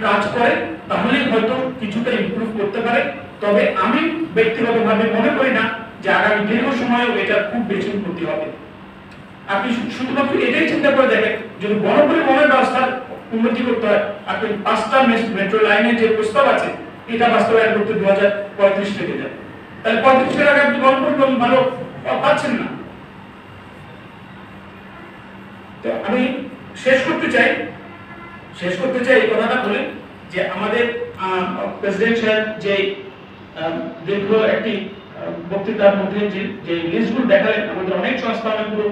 কাজ করে তাহলেই হয়তো কিছুটা ইমপ্রুভ করতে পারে। তবে আমি ব্যক্তিগতভাবে মনে করি না যে আগামী দীর্ঘ সময়েও এটা খুব বেশি উন্নতি হবে। আপনি শুধুমাত্র এটাই চিন্তা করে দেখেন, যদি গণপরিবহনের ব্যবস্থার উন্নতি করতে হয়, আপনি 5টা মেট্রো লাইনের যে প্রস্তাব আছে এটা বাস্তবায়ন করতে 2035 থেকে যাবে, তাহলে 35 এর আগে আপনি গণপরিবহন ভালো পাচ্ছেন না। তো আমি শেষ করতে চাই এই কথাটা বলে যে আমাদের প্রেসিডেন্ট সাহেব যে দীর্ঘ একটি বক্তৃতার মধ্যে যে লিস্টগুলো দেখালেন, আমাদের অনেক সংস্থা অনেকগুলো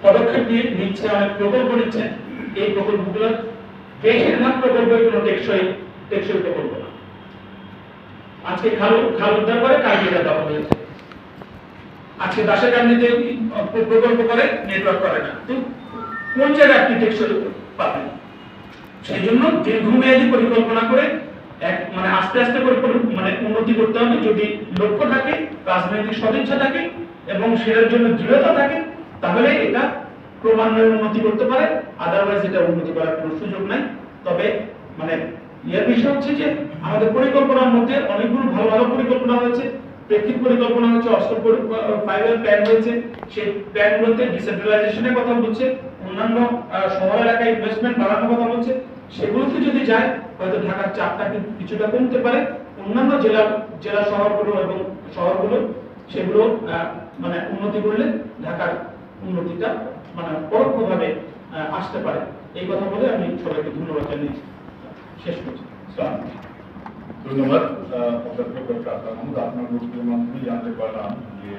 পদক্ষেপ নিচ্ছে, অনেক প্রকল্প নিচ্ছে। এই প্রকল্পগুলো বেশিরভাগ প্রকল্পগুলো টেকসই প্রকল্প না। আজকে খাল উদ্ধার করে কালকে এটা দখল হয়েছে, আজকে দাসের কান্দিতে প্রকল্প করে নেটওয়ার্ক করে না, তো কোন জায়গায় আপনি টেকসই পাবেন? সেই জন্য দীর্ঘমেয়াদী পরিকল্পনা করে মানে আস্তে আস্তে করে মানে উন্নতি করতে হবে। যদি লক্ষ্য থাকে, রাজনৈতিক সদিচ্ছা থাকে এবং সেটার জন্য দৃঢ়তা থাকে, তাহলে এটা ক্রমান্বয়ে উন্নতি করতে পারে, আদারওয়াইজ এটা উন্নতি করার কোনো সুযোগ নাই। তবে মানে এর বিষয় হচ্ছে যে আমাদের পরিকল্পনার মধ্যে অনেকগুলো ভালো ভালো পরিকল্পনা হয়েছে, প্রেক্ষিত পরিকল্পনা হচ্ছে, অস্ত্র ফাইবার প্ল্যান হয়েছে, সেই প্ল্যানগুলোতে ডিসেন্ট্রালাইজেশনের কথা বলছে, অন্যান্য শহর এলাকায় ইনভেস্টমেন্ট বাড়ানোর কথা বলছে। সেগুলোতে যদি যায় হয়তো ঢাকার চাপটা কিছুটা কমতে পারে, অন্যান্য জেলা শহরগুলো এবং শহরগুলো সেগুলো মানে উন্নতি করলে ঢাকার উন্নতিটা মানে পরোক্ষভাবে আসতে পারে। এই কথা বলে আমি সবাইকে ধন্যবাদ জানিয়ে শেষ করছি। ধন্যবাদ আপনার বক্তব্যের মাধ্যমে জানতে পারলাম যে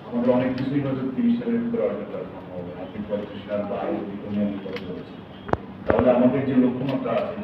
আমাদের অনেক কিছুই হয়তো 30 সালের ভিতরে অর্জন করা সম্ভব হবে না, 35 সাল বা আরো দীর্ঘমেয়াদী করা হয়েছে। তাহলে আমাদের যে লক্ষ্যমাত্রা আছে